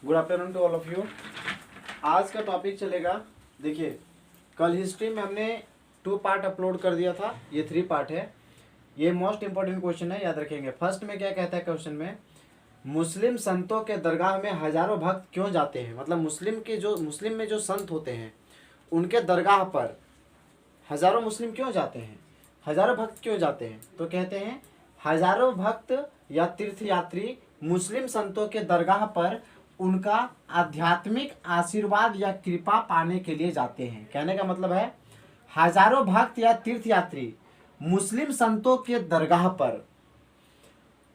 Good afternoon to all of you. आज का topic चलेगा, देखिए कल हिस्ट्री में हमने 2 पार्ट अपलोड कर दिया था, ये 3 पार्ट है। ये मोस्ट इंपॉर्टेंट क्वेश्चन है, याद रखेंगे। फर्स्ट में क्या कहता है क्वेश्चन में, मुस्लिम संतों के दरगाह में हजारों भक्त क्यों जाते हैं। मतलब मुस्लिम में जो संत होते हैं उनके दरगाह पर हजारों मुस्लिम क्यों जाते हैं, हजारों भक्त क्यों जाते हैं। तो कहते हैं हजारों भक्त या तीर्थयात्री मुस्लिम संतों के दरगाह पर उनका आध्यात्मिक आशीर्वाद या कृपा पाने के लिए जाते हैं। कहने का मतलब है हजारों भक्त या तीर्थयात्री मुस्लिम संतों के दरगाह पर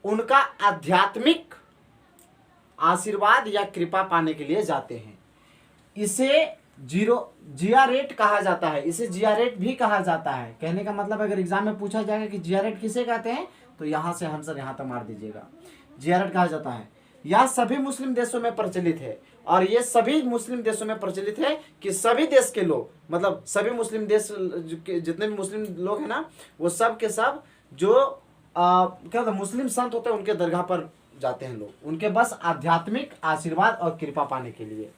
उनका आध्यात्मिक आशीर्वाद या कृपा पाने के लिए जाते हैं। इसे जियारेट कहा जाता है, इसे जियारेट भी कहा जाता है। कहने का मतलब अगर एग्जाम में पूछा जाएगा कि जियारेट किसे कहते हैं तो यहां से आंसर यहां तक मार दीजिएगा। जियारेट कहा जाता है। यह सभी मुस्लिम देशों में प्रचलित है, और ये सभी मुस्लिम देशों में प्रचलित है कि सभी देश के लोग, मतलब सभी मुस्लिम देश जितने भी मुस्लिम लोग हैं ना, वो सब के सब जो क्या होता है मुस्लिम संत होते हैं उनके दरगाह पर जाते हैं लोग, उनके बस आध्यात्मिक आशीर्वाद और कृपा पाने के लिए।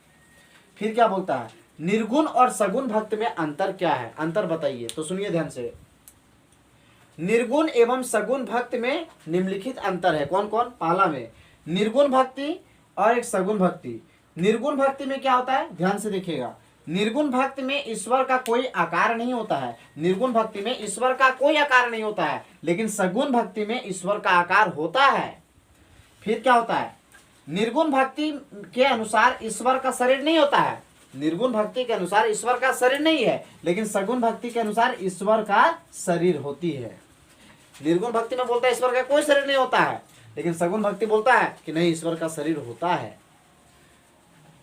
फिर क्या बोलता है, निर्गुण और सगुण भक्त में अंतर क्या है, अंतर बताइए। तो सुनिए ध्यान से, निर्गुण एवं सगुण भक्त में निम्नलिखित अंतर है। कौन कौन। पहला में निर्गुण भक्ति और एक सगुण भक्ति। निर्गुण भक्ति में क्या होता है, ध्यान से देखिएगा। निर्गुण भक्ति में ईश्वर का कोई आकार नहीं होता है, निर्गुण भक्ति में ईश्वर का कोई आकार नहीं होता है, लेकिन सगुण भक्ति में ईश्वर का आकार होता है। फिर क्या होता है, निर्गुण भक्ति के अनुसार ईश्वर का शरीर नहीं होता है, निर्गुण भक्ति के अनुसार ईश्वर का शरीर नहीं है, लेकिन सगुण भक्ति के अनुसार ईश्वर का शरीर होती है। निर्गुण भक्ति में बोलता है ईश्वर का कोई शरीर नहीं होता है, लेकिन सगुण भक्ति बोलता है कि नहीं ईश्वर का शरीर होता है।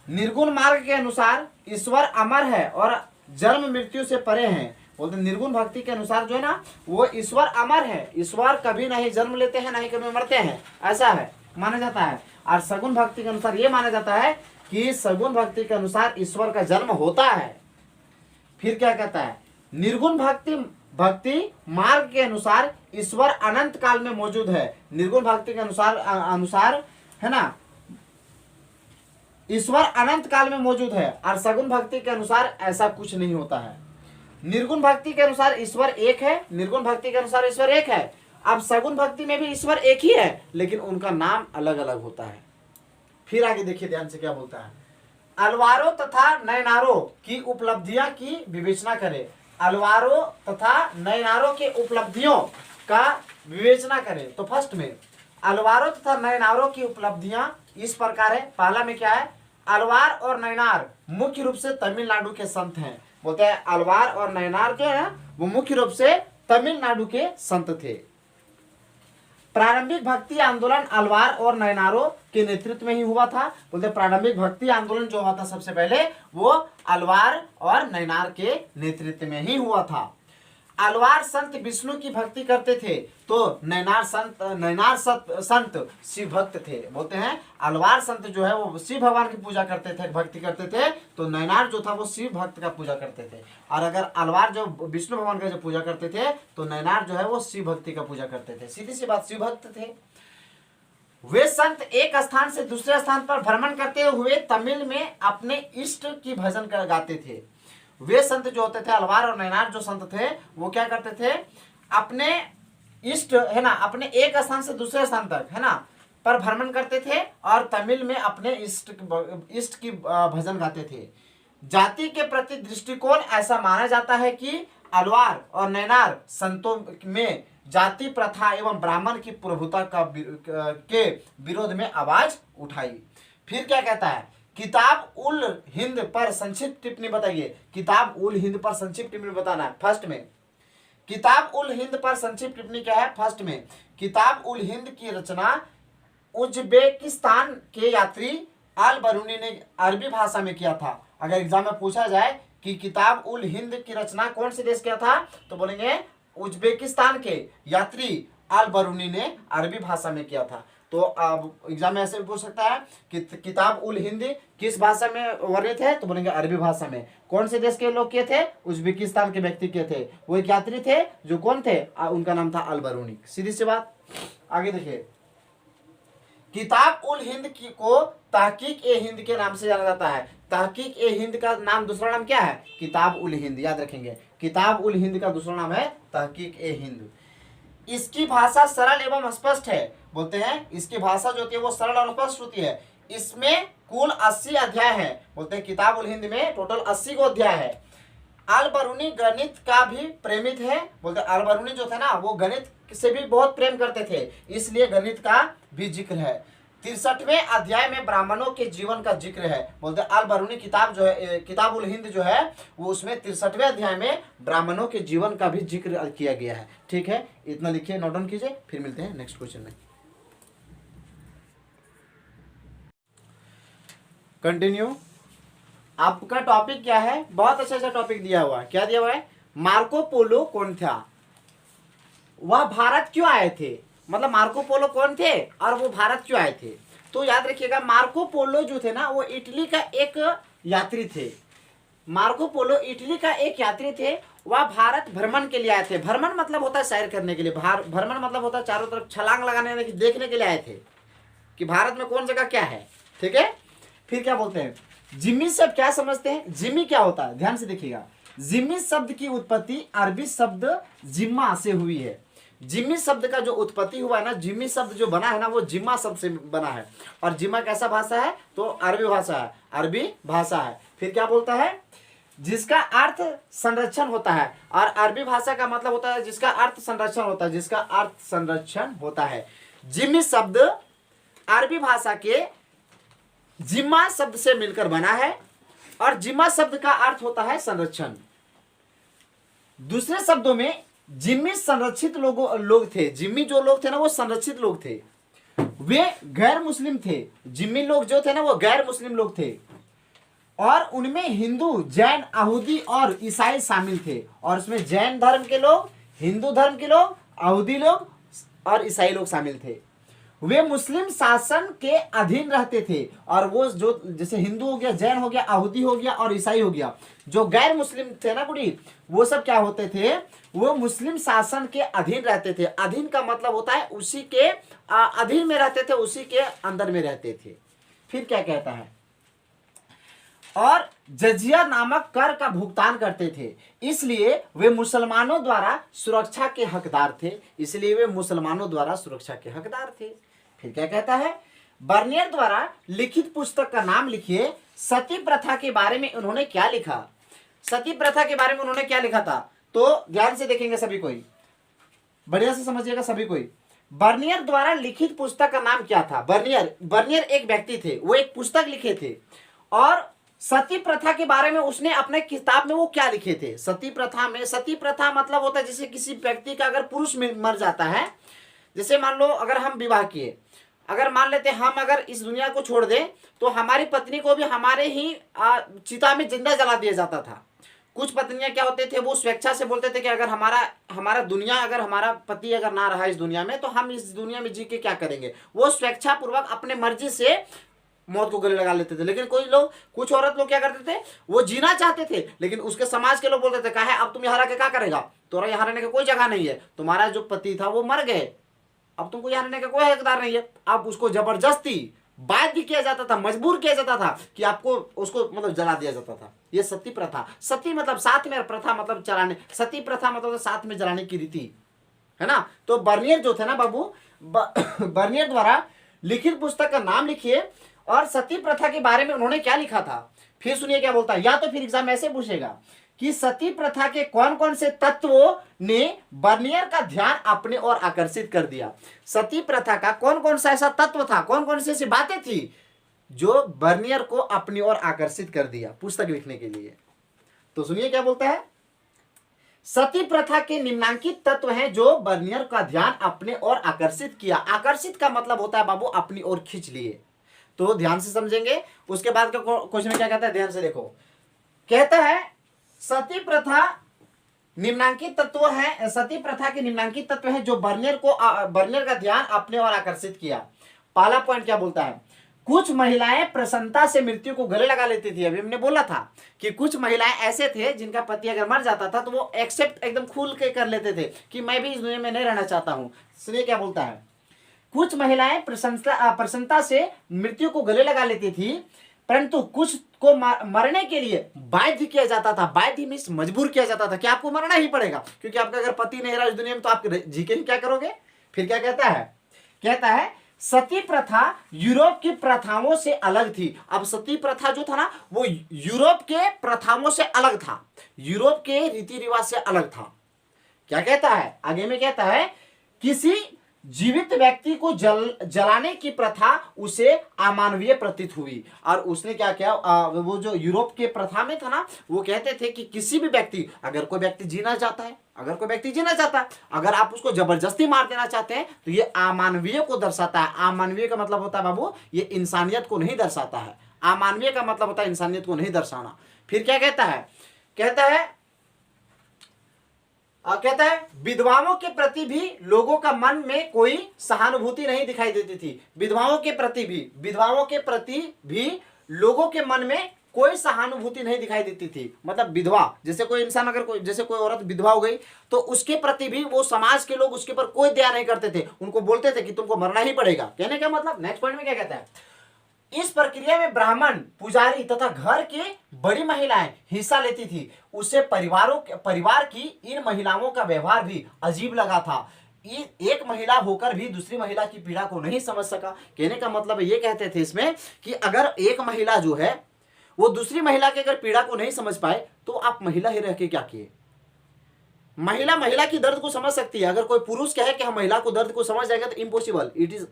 निर्गुण मार्ग के अनुसार ईश्वर अमर है और जन्म मृत्यु से परे है। बोलते निर्गुण भक्ति के अनुसार जो है ना वो ईश्वर अमर है, ईश्वर कभी नहीं जन्म लेते हैं नहीं कभी मरते हैं, ऐसा है माना जाता है। और सगुण भक्ति के अनुसार ये माना जाता है कि सगुण भक्ति के अनुसार ईश्वर का जन्म होता है। फिर क्या कहता है, निर्गुण भक्ति मार्ग के अनुसार ईश्वर अनंत काल में मौजूद है। निर्गुण भक्ति के अनुसार है ना ईश्वर अनंत काल में मौजूद है, और सगुण भक्ति के अनुसार ऐसा कुछ नहीं होता है। निर्गुण भक्ति के अनुसार ईश्वर एक है, निर्गुण भक्ति के अनुसार ईश्वर एक है। अब सगुण भक्ति में भी ईश्वर एक ही है, लेकिन उनका नाम अलग अलग होता है। फिर आगे देखिए ध्यान से क्या बोलता है, अलवारों तथा नयनारों की उपलब्धियां की विवेचना करें। अलवारों तथा नयनारों के उपलब्धियों का विवेचना करें। तो फर्स्ट में अलवारों तथा नयनारों की उपलब्धियां इस प्रकार है। पहला में क्या है, अलवार और नयनार मुख्य रूप से तमिलनाडु के संत हैं। बोलते हैं अलवार और नयनार जो है वो मुख्य रूप से तमिलनाडु के संत थे। प्रारंभिक भक्ति आंदोलन अलवार और नयनारों के नेतृत्व में ही हुआ था। बोलते प्रारंभिक भक्ति आंदोलन जो हुआ था सबसे पहले वो अलवार और नयनार के नेतृत्व में ही हुआ था। अलवार संत विष्णु की भक्ति करते थे, तो नयनार संत शिव भक्त थे। बोलते हैं अलवार संत जो है वो शिव भगवान की पूजा करते थे, भक्ति करते थे, तो नयनार जो था वो शिव भक्त का पूजा करते थे। और अगर अलवार जो विष्णु भगवान का जो पूजा करते थे तो नयनार जो है वो शिव भक्ति का पूजा करते थे। सीधी सी बात, शिव भक्त थे। वे संत एक स्थान से दूसरे स्थान पर भ्रमण करते हुए तमिल में अपने इष्ट की भजन गाते थे। वे संत जो होते थे अलवार और नयनार जो संत थे वो क्या करते थे, अपने इष्ट है ना, अपने एक स्थान से दूसरे स्थान तक है ना पर भ्रमण करते थे और तमिल में अपने इष्ट की भजन गाते थे। जाति के प्रति दृष्टिकोण ऐसा माना जाता है कि अलवार और नयनार संतों में जाति प्रथा एवं ब्राह्मण की प्रभुता के विरोध में आवाज उठाई। फिर क्या कहता है, किताब उल हिंद पर संक्षिप्त टिप्पणी बताइए। किताब उल हिंद पर संक्षिप्त टिप्पणी बताना है। फर्स्ट में किताब उल हिंद पर संक्षिप्त टिप्पणी क्या है, फर्स्ट में किताब उल हिंद की रचना उज्बेकिस्तान के यात्री अल बरूनी ने अरबी भाषा में किया था। अगर एग्जाम में पूछा जाए कि किताब उल हिंद की रचना कौन से देश किया था तो बोलेंगे उज्बेकिस्तान के यात्री अल बरूनी ने अरबी भाषा में किया था। तो एग्जाम में ऐसे भी पूछ सकता है कि किताब उल हिंद किस भाषा में वर्णित है तो बोलेंगे अरबी भाषा में। कौन से देश के लोग किए थे, उज्बेकिस्तान के व्यक्ति किए थे। वो एक यात्री थे जो कौन थे, उनका नाम था अल बरूनी। सीधी सी बात। आगे देखिए, किताब उल हिंद को तहकीक ए हिंद के नाम से जाना जाता है। तहकीक ए हिंद का नाम, दूसरा नाम क्या है? किताब उल हिंद, याद रखेंगे। किताब उल हिंद का दूसरा नाम है तहकीक ए हिंद। इसकी भाषा सरल एवं स्पष्ट है, बोलते हैं इसकी भाषा जो होती है वो सरल और स्पष्ट होती है। इसमें कुल 80 अध्याय है, बोलते हैं किताब उल हिंद में टोटल 80 को अध्याय है। अल बरूनी गणित का भी प्रेमित है, बोलते अल बरूनी जो थे ना वो गणित से भी बहुत प्रेम करते थे, इसलिए गणित का भी जिक्र है। 63वें अध्याय में ब्राह्मणों के जीवन का जिक्र है, बोलते अल बरूनी किताब जो है, किताब उल हिंद जो है वो उसमें 63वें अध्याय में ब्राह्मणों के जीवन का भी जिक्र किया गया है। ठीक है, इतना लिखिए, नोट डाउन कीजिए, फिर मिलते हैं नेक्स्ट क्वेश्चन में। कंटिन्यू। आपका टॉपिक क्या है? बहुत अच्छा टॉपिक दिया हुआ है। क्या दिया हुआ है? मार्को पोलो कौन था, वह भारत क्यों आए थे, मतलब मार्को पोलो कौन थे और वो भारत क्यों आए थे। तो याद रखिएगा, मार्को पोलो जो थे ना वो इटली का एक यात्री थे। मार्को पोलो इटली का एक यात्री थे, वह भारत भ्रमण के लिए आए थे। भ्रमण मतलब होता है सैर करने के लिए, भ्रमण मतलब होता है चारों तरफ छलांग लगाने, देखने के लिए आए थे कि भारत में कौन जगह क्या है। ठीक है, फिर क्या बोलते हैं, जिम्मी शब्द क्या समझते हैं? जिम्मी क्या होता है, ध्यान से देखिएगा। जिम्मी शब्द की उत्पत्ति अरबी शब्द जिम्मा से हुई है। जिम्मी शब्द का जो उत्पत्ति हुआ है ना, जिम्मी शब्द जो बना है ना वो जिम्मा शब्द से बना है। और जिम्मा कैसा भाषा है? तो अरबी भाषा है, अरबी भाषा है। फिर क्या बोलता है, जिसका अर्थ संरक्षण होता है। और अरबी भाषा का मतलब होता है जिसका अर्थ संरक्षण होता है, जिसका अर्थ संरक्षण होता है। जिम्मी शब्द अरबी भाषा के जिम्मा शब्द से मिलकर बना है और जिम्मा शब्द का अर्थ होता है संरक्षण। दूसरे शब्दों में जिम्मी संरक्षित लोग थे। जिम्मी जो लोग थे ना वो संरक्षित लोग थे, वे गैर मुस्लिम थे। जिम्मी लोग जो थे ना वो गैर मुस्लिम लोग थे और उनमें हिंदू, जैन, यहूदी और ईसाई शामिल थे। और उसमें जैन धर्म के लोग, हिंदू धर्म के लोग, यहूदी लोग और ईसाई लोग शामिल थे। वे मुस्लिम शासन के अधीन रहते थे। और वो जो जैसे हिंदू हो गया, जैन हो गया, यहूदी हो गया और ईसाई हो गया, जो गैर मुस्लिम थे ना बुढ़ी, वो सब क्या होते थे, वो मुस्लिम शासन के अधीन रहते थे। अधीन का मतलब होता है उसी के अधीन में रहते थे, उसी के अंदर में रहते थे। फिर क्या कहता है, और जजिया नामक कर का भुगतान करते थे, इसलिए वे मुसलमानों द्वारा सुरक्षा के हकदार थे। इसलिए वे मुसलमानों द्वारा सुरक्षा के हकदार थे। फिर क्या कहता है, बर्नियर द्वारा लिखित पुस्तक का नाम लिखिए। सती प्रथा के बारे में उन्होंने क्या लिखा? सती प्रथा के बारे में उन्होंने क्या लिखा था? तो ध्यान से देखेंगे सभी कोई, बढ़िया से समझिएगा सभी कोई। बर्नियर द्वारा लिखित पुस्तक का नाम क्या था? बर्नियर एक व्यक्ति थे, वो एक पुस्तक लिखे थे। और सती प्रथा के बारे में उसने अपने किताब में वो क्या लिखे थे? सती प्रथा में, सती प्रथा मतलब होता है जैसे किसी व्यक्ति का अगर पुरुष मर जाता है, जैसे मान लो अगर हम विवाह किए, अगर मान लेते हम अगर इस दुनिया को छोड़ दें तो हमारी पत्नी को भी हमारे ही चिता में जिंदा जला दिया जाता था। कुछ पत्नियां क्या होते थे, वो स्वेच्छा से बोलते थे कि अगर हमारा दुनिया, अगर हमारा पति अगर ना रहा इस दुनिया में तो हम इस दुनिया में जी के क्या करेंगे। वो स्वेच्छा पूर्वक अपने मर्जी से मौत को गले लगा लेते थे। लेकिन कुछ औरत लोग क्या करते थे, वो जीना चाहते थे, लेकिन उसके समाज के लोग बोलते थे, कहा है अब तुम यहाँ रह के क्या करेगा, तोरा यहाँ रहने का कोई जगह नहीं है, तुम्हारा जो पति था वो मर गए, अब तुमको यहाँ रहने का कोई हकदार नहीं है। अब उसको जबरदस्ती बाध्य किया जाता था, मजबूर किया जाता था कि आपको उसको मतलब जला दिया जाता था। ये सती प्रथा, सती मतलब साथ में, प्रथा मतलब चलाने, सती प्रथा मतलब साथ में जलाने की रीति है ना। तो बर्नियर जो थे ना बाबू, बर्नियर द्वारा लिखित पुस्तक का नाम लिखिए और सती प्रथा के बारे में उन्होंने क्या लिखा था। फिर सुनिए क्या बोलता है, या तो फिर एग्जाम ऐसे पूछेगा कि सती प्रथा के कौन कौन से तत्वों ने बर्नियर का ध्यान अपने ओर आकर्षित कर दिया। सती प्रथा का कौन कौन सा ऐसा तत्व था, कौन कौन सी ऐसी बातें थी जो बर्नियर को अपनी ओर आकर्षित कर दिया पुस्तक लिखने के लिए। तो सुनिए क्या बोलता है, सती प्रथा के निम्नांकित तत्व हैं जो बर्नियर का ध्यान अपने ओर आकर्षित किया। आकर्षित का मतलब होता है बाबू अपनी ओर खींच लिए। तो ध्यान से समझेंगे। उसके बाद का क्वेश्चन क्या कहता है, ध्यान से देखो। कहता है सती प्रथा निम्नांकित तत्व है, सती प्रथा के निम्नांकित तत्व है जो बर्नियर का ध्यान अपने ओर आकर्षित किया। पहला पॉइंट क्या बोलता है, कुछ महिलाएं प्रसन्नता से मृत्यु को गले लगा लेती थी। अभी हमने बोला था कि कुछ महिलाएं ऐसे थे जिनका पति अगर मर जाता था तो वो एक्सेप्ट एकदम खुल के कर लेते थे कि मैं भी इस दुनिया में नहीं रहना चाहता हूं। सुनिए क्या बोलता है, कुछ महिलाएं प्रसन्नता से मृत्यु को गले लगा लेती थी, परंतु कुछ को मरने के लिए बाध्य किया जाता था। बाध्य मीन्स मजबूर किया जाता था कि आपको मरना ही पड़ेगा, क्योंकि आपका अगर पति नहीं रहा इस दुनिया में तो आप जी के ही क्या करोगे। फिर क्या कहता है सती प्रथा यूरोप की प्रथाओं से अलग थी। अब सती प्रथा जो था ना वो यूरोप के प्रथाओं से अलग था, यूरोप के रीति रिवाज से अलग था। क्या कहता है आगे में, कहता है किसी जीवित व्यक्ति को जलाने की प्रथा उसे अमानवीय प्रतीत हुई। और उसने क्या किया, वो जो यूरोप के प्रथा में था ना, वो कहते थे कि किसी भी व्यक्ति, अगर कोई व्यक्ति जीना चाहता है, अगर आप उसको जबरदस्ती मार देना चाहते हैं तो ये अमानवीय को दर्शाता है। अमानवीय का मतलब होता है बाबू, ये इंसानियत को नहीं दर्शाता है। अमानवीय का मतलब होता है इंसानियत को नहीं दर्शाना। फिर क्या कहता है विधवाओं के प्रति भी लोगों का मन में कोई सहानुभूति नहीं दिखाई देती थी। विधवाओं के प्रति भी लोगों के मन में कोई सहानुभूति नहीं दिखाई देती थी। मतलब विधवा, जैसे कोई इंसान जैसे कोई औरत विधवा हो गई तो उसके प्रति भी वो समाज के लोग उसके ऊपर कोई दया नहीं करते थे, उनको बोलते थे कि तुमको मरना ही पड़ेगा। कहने का मतलब नेक्स्ट पॉइंट में क्या कहता है, इस प्रक्रिया में ब्राह्मण, पुजारी तथा घर की बड़ी महिलाएं हिस्सा लेती थी। उससे परिवार की इन महिलाओं का व्यवहार भी अजीब लगा था। एक महिला होकर भी दूसरी महिला की पीड़ा को नहीं समझ सका। कहने का मतलब ये कहते थे इसमें कि अगर एक महिला जो है वो दूसरी महिला के अगर पीड़ा को नहीं समझ पाए तो आप महिला ही रह के क्या किए। महिला की दर्द को समझ सकती है, अगर कोई पुरुष कहे कि हम महिला को दर्द को समझ जाएंगे तो इम्पॉसिबल इट इज।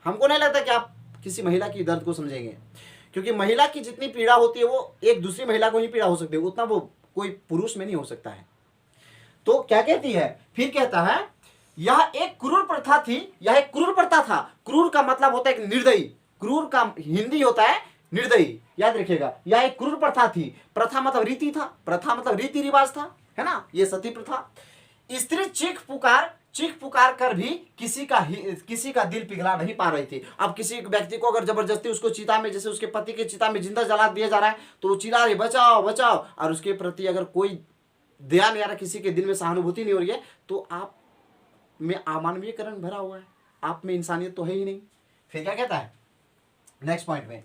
हमको नहीं लगता कि आप किसी महिला की दर्द को समझेंगे, क्योंकि महिला की जितनी पीड़ा होती है वो एक दूसरी महिला को ही पीड़ा हो सकती है, उतना वो कोई पुरुष में नहीं हो सकता है। तो क्या कहती है, फिर कहता है यह एक क्रूर प्रथा थी, यह एक क्रूर प्रथा था। क्रूर का मतलब होता है निर्दयी, क्रूर का हिंदी होता है निर्दयी, याद रखिएगा। यह एक क्रूर प्रथा थी। प्रथा मतलब रीति था, प्रथा मतलब रीति रिवाज था, है ना, ये सती प्रथा। स्त्री चीख पुकार कर भी किसी का दिल पिघला नहीं पा रही थी। अब किसी व्यक्ति को अगर जबरदस्ती उसको चिता में, जैसे उसके पति के चिता में जिंदा जला दिया जा रहा है तो वो चिल्ला रही बचाओ बचाओ, और उसके प्रति अगर कोई दया नहीं आ रहा, किसी के दिल में सहानुभूति नहीं हो रही है, तो आप में अमानवीयकरण भरा हुआ है, आप में इंसानियत तो है ही नहीं। फिर क्या कहता है नेक्स्ट पॉइंट में,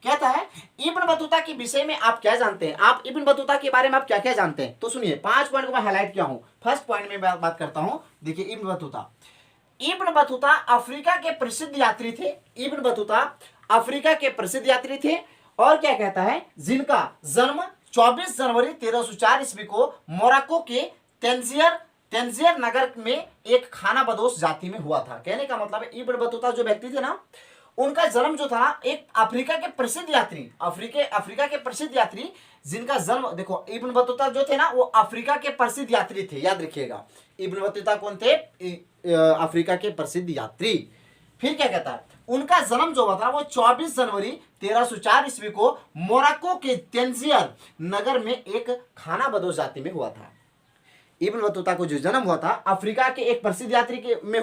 कहता है इब्न बतूता के विषय में आप क्या जानते हैं, आप इब्न बतूता के बारे में आप क्या क्या जानते हैं। तो सुनिए 5 पॉइंट को मैं हाईलाइट किया हूं। फर्स्ट पॉइंट में बात करता हूं। देखिए इब्न बतूता अफ्रीका के प्रसिद्ध यात्री थे। इब्न बतूता अफ्रीका के प्रसिद्ध यात्री थे, और क्या कहता है जिनका जन्म 24 जनवरी 1304 ईस्वी को मोरक्को के तेंजियर नगर में एक खानाबदोश जाति में हुआ था। कहने का मतलब है इब्न बतूता जो व्यक्ति थे ना, उनका जन्म जो था एक अफ्रीका के प्रसिद्ध यात्री जिनका जन्म, देखो इब्न बतूता जो थे ना वो अफ्रीका के प्रसिद्ध यात्री थे, याद रखिएगा। इब्न बतूता कौन थे, अफ्रीका के प्रसिद्ध यात्री। फिर क्या कहता है उनका जन्म जो हुआ था वो 24 जनवरी 1304 ईस्वी को मोरक्को के तेंजियर नगर में एक खानाबदोश जाति में हुआ था। इब्न बतूता को जो जन्म हुआ था अफ्रीका के एक प्रसिद्ध यात्री के में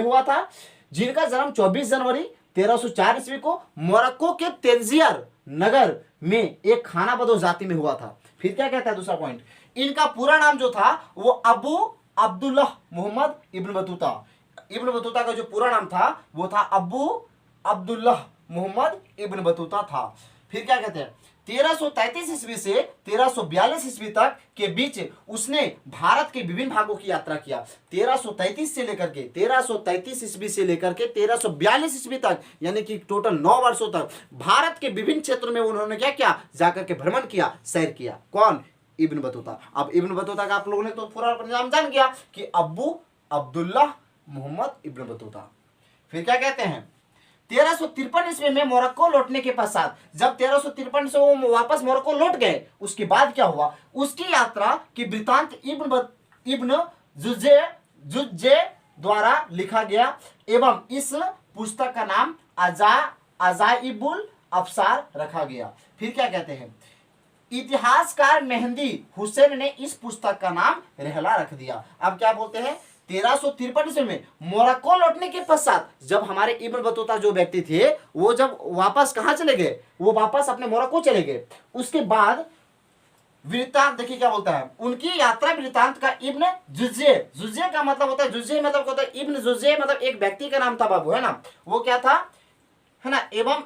हुआ था, जिनका जन्म 24 जनवरी 1304 ईस्वी को मोरक्को के तेंजियर नगर में एक खानाबदोश जाति में हुआ था। फिर क्या कहता है दूसरा पॉइंट, इनका पूरा नाम जो था वो Abu Abdullah Muhammad Ibn Battuta. Ibn Battuta का जो पूरा नाम था वो था Abu Abdullah Muhammad Ibn Battuta था। फिर क्या कहते हैं 1333 ईस्वी से 1342 ईस्वी तक के बीच उसने भारत के विभिन्न भागों की यात्रा किया। 1333 ईस्वी से लेकर के 1342 ईस्वी तक, यानी कि टोटल 9 वर्षों तक भारत के विभिन्न क्षेत्रों में उन्होंने क्या किया, जाकर के भ्रमण किया, सैर किया। कौन, इब्न बतूता। अब इब्न बतूता का आप लोगों ने तो पूरा नाम जान गया कि Abu Abdullah Muhammad Ibn Battuta. फिर क्या कहते हैं 1353 ईस्वी में मोरक्को लौटने के पश्चात, जब 1353 से वो वापस मोरक्को लौट गए, उसके बाद क्या हुआ, उसकी यात्रा की वृतांत इब्न जुज्जे द्वारा लिखा गया एवं इस पुस्तक का नाम अजाइबुल अफसार रखा गया। फिर क्या कहते हैं इतिहासकार मेहंदी हुसैन ने इस पुस्तक का नाम रहला रख दिया। अब क्या बोलते हैं 1353 ईस्वी में मोरक्को लौटने के पश्चात जब हमारे इब्न बतूता जो व्यक्ति थे वो जब वापस कहां चले गए, वो वापस अपने मोरक्को चले गए। उसके बाद वृत्तांत, देखिए क्या बोलता है, उनकी यात्रा वृत्तांत का इब्न जुज्जे, जुज्जे का मतलब होता है, जुज्जे मतलब क्या होता है, इब्न जुज्जे मतलब एक व्यक्ति का नाम था बाबू, है ना, वो क्या था, है ना, एवं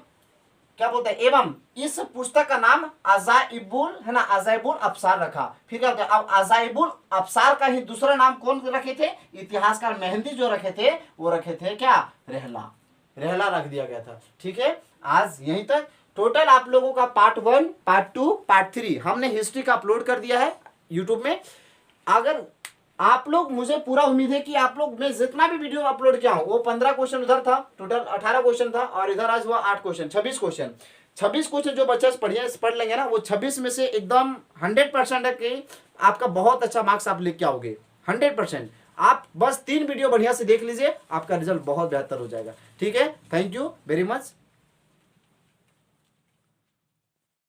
क्या बोलते हैं, एवं इस पुस्तक का नाम अजाइबुल, है ना, अजाइबुल अब्सार रखा। फिर क्या होता है, अब अजाइबुल अब्सार का ही दूसरा नाम कौन रखे थे, इतिहासकार मेहंदी जो रखे थे, वो रखे थे क्या, रेहला, रेहला रख दिया गया था। ठीक है, आज यहीं तक टोटल आप लोगों का पार्ट 1, पार्ट 2, पार्ट 3 हमने हिस्ट्री का अपलोड कर दिया है यूट्यूब में। अगर आप लोग, मुझे पूरा उम्मीद है कि आप लोग, मैं जितना भी वीडियो अपलोड किया हूं, वो 15 क्वेश्चन उधर था, टोटल 18 क्वेश्चन था, और इधर आज हुआ 8 क्वेश्चन, 26 क्वेश्चन। 26 क्वेश्चन जो बच्चे पढ़ लेंगे ना, वो 26 में से एकदम 100% है कि आपका बहुत अच्छा मार्क्स आप लेके आओगे, 100%। आप बस 3 वीडियो बढ़िया से देख लीजिए, आपका रिजल्ट बहुत बेहतर हो जाएगा। ठीक है, थैंक यू वेरी मच।